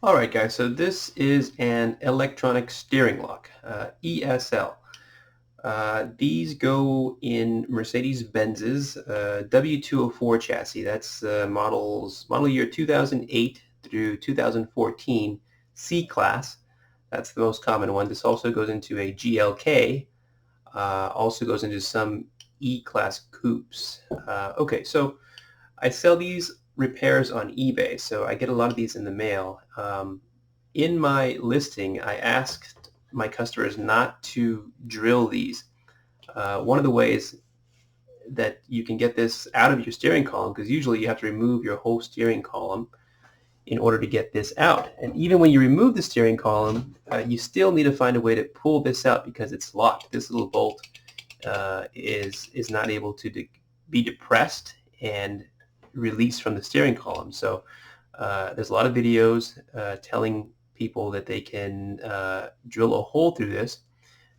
Alright guys, so this is an electronic steering lock, ESL. These go in Mercedes Benz's W204 chassis. That's model year 2008 through 2014 C-Class. That's the most common one. This also goes into a GLK, also goes into some E-Class coupes. Okay, so I sell these repairs on eBay, so I get a lot of these in the mail. In my listing, I asked my customers not to drill these. One of the ways that you can get this out of your steering column, because usually you have to remove your whole steering column in order to get this out. And even when you remove the steering column, you still need to find a way to pull this out because it's locked. This little bolt is not able to be depressed and released from the steering column. So there's a lot of videos telling people that they can drill a hole through this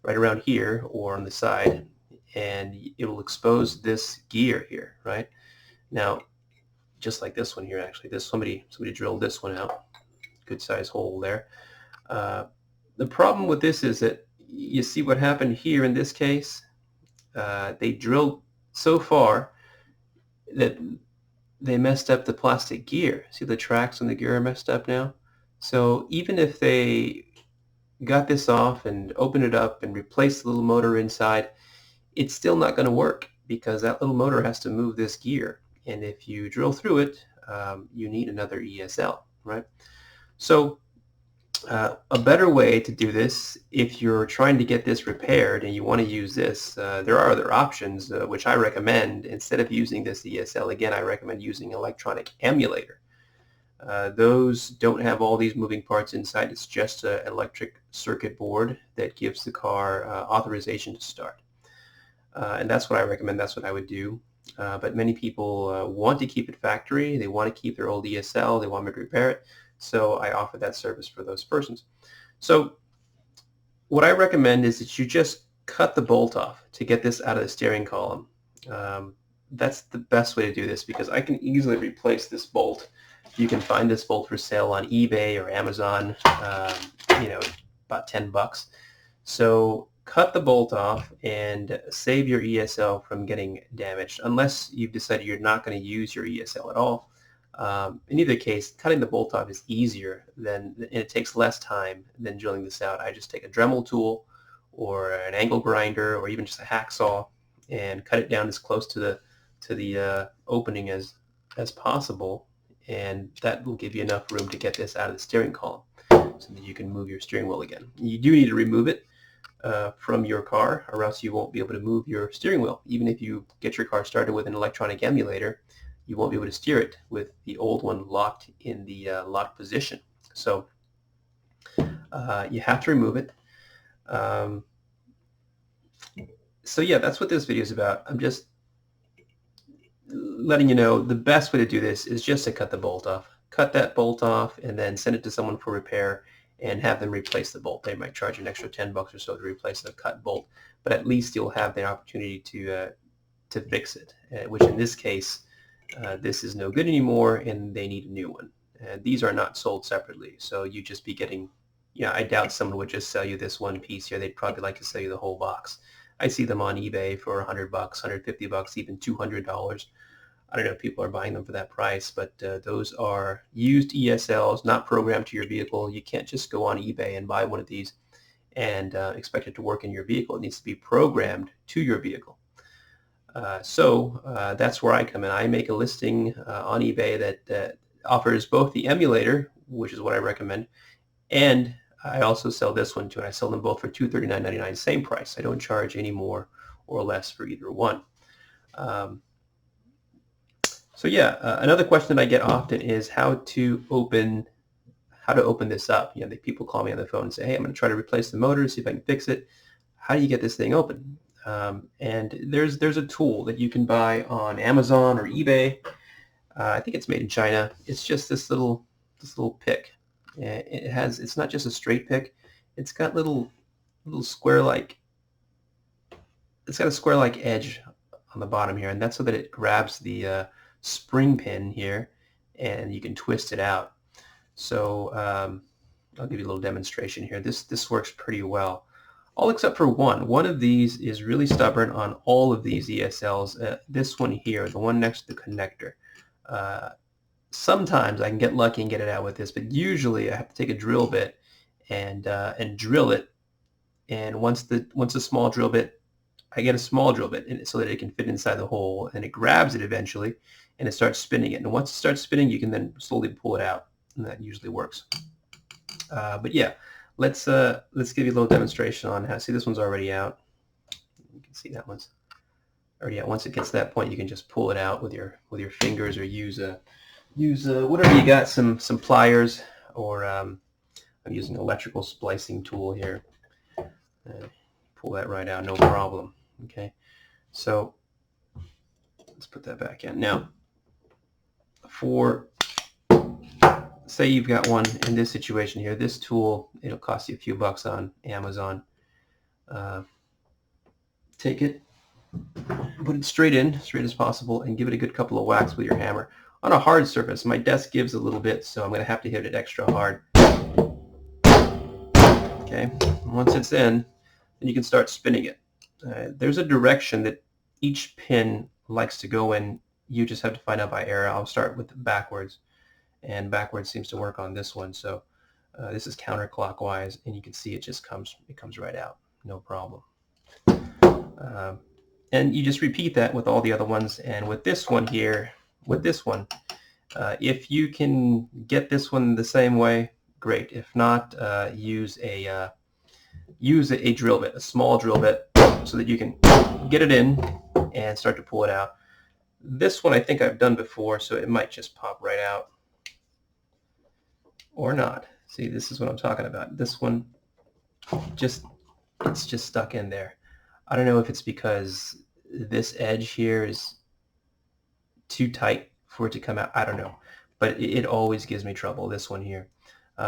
right around here or on the side, and it will expose this gear here, right? Now, just like this one here, actually, somebody drilled this one out. Good size hole there. The problem with this is that you see what happened here in this case. They drilled so far that they messed up the plastic gear. See the tracks on the gear are messed up now? So even if they got this off and opened it up and replaced the little motor inside, it's still not going to work because that little motor has to move this gear. And if you drill through it, you need another ESL, right? So a better way to do this, if you're trying to get this repaired and you want to use this, there are other options which I recommend. Instead of using this ESL, again, I recommend using electronic emulator. Those don't have all these moving parts inside. It's just an electric circuit board that gives the car authorization to start. And that's what I recommend. That's what I would do. But many people want to keep it factory. They want to keep their old ESL. They want me to repair it. So I offer that service for those persons. So what I recommend is that you just cut the bolt off to get this out of the steering column. That's the best way to do this because I can easily replace this bolt. You can find this bolt for sale on eBay or Amazon, about 10 bucks. So cut the bolt off and save your ESL from getting damaged unless you've decided you're not going to use your ESL at all. In either case, cutting the bolt off is easier and it takes less time than drilling this out. I just take a Dremel tool or an angle grinder or even just a hacksaw and cut it down as close to the opening as possible, and that will give you enough room to get this out of the steering column so that you can move your steering wheel again. You do need to remove it from your car or else you won't be able to move your steering wheel. Even if you get your car started with an electronic emulator, you won't be able to steer it with the old one locked in the locked position. So you have to remove it. So yeah, that's what this video is about. I'm just letting you know the best way to do this is just to cut the bolt off. Cut that bolt off and then send it to someone for repair and have them replace the bolt. They might charge an extra 10 bucks or so to replace the cut bolt, but at least you'll have the opportunity to fix it, which in this case, this is no good anymore and they need a new one. These are not sold separately, so you just be getting, I doubt someone would just sell you this one piece here. They'd probably like to sell you the whole box. I see them on eBay for 100 bucks, 150 bucks, even $200. I don't know if people are buying them for that price, but those are used ESLs, not programmed to your vehicle. You can't just go on eBay and buy one of these and expect it to work in your vehicle. It needs to be programmed to your vehicle. So that's where I come in. I make a listing on eBay that offers both the emulator, which is what I recommend, and I also sell this one too, and I sell them both for $239.99, same price. I don't charge any more or less for either one. So yeah, another question that I get often is how to open this up. The people call me on the phone and say, hey, I'm going to try to replace the motor, see if I can fix it. How do you get this thing open? And there's a tool that you can buy on Amazon or eBay. I think it's made in China. It's just this little pick. It's not just a straight pick. It's got little square-like. It's got a square-like edge on the bottom here, and that's so that it grabs the spring pin here, and you can twist it out. So I'll give you a little demonstration here. This works pretty well. All except for one. One of these is really stubborn on all of these ESLs. This one here, the one next to the connector. Sometimes I can get lucky and get it out with this, but usually I have to take a drill bit and drill it. And once the small drill bit, I get a small drill bit so that it can fit inside the hole, and it grabs it eventually, and it starts spinning it. And once it starts spinning, you can then slowly pull it out, and that usually works. But yeah, let's give you a little demonstration on how. See, this one's already out. You can see that one's already out. Once it gets to that point, you can just pull it out with your fingers, or use whatever you got, some pliers, or I'm using an electrical splicing tool here. Pull that right out, no problem. Okay, so let's put that back in. Now, say you've got one in this situation here, this tool, it'll cost you a few bucks on Amazon. Take it, put it straight as possible, and give it a good couple of whacks with your hammer. On a hard surface, my desk gives a little bit, so I'm going to have to hit it extra hard. Okay, once it's in, then you can start spinning it. There's a direction that each pin likes to go in. You just have to find out by ear. I'll start with backwards, and backwards seems to work on this one. So this is counterclockwise, and you can see it comes right out, no problem. And you just repeat that with all the other ones. And with this one here, if you can get this one the same way, great. If not, use a drill bit, a small drill bit, so that you can get it in and start to pull it out. This one I think I've done before, so it might just pop right out, or not. See, this is what I'm talking about. This one, it's just stuck in there. I don't know if it's because this edge here is too tight for it to come out. I don't know, but it always gives me trouble, this one here.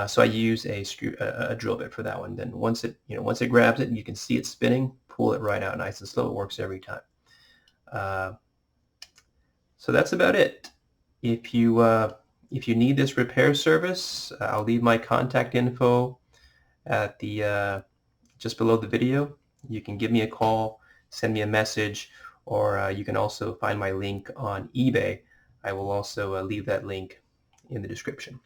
So I use a drill bit for that one. Then once it grabs it and you can see it spinning, pull it right out nice and slow. It works every time. So that's about it. If you need this repair service, I'll leave my contact info at the just below the video. You can give me a call, send me a message, or you can also find my link on eBay. I will also leave that link in the description.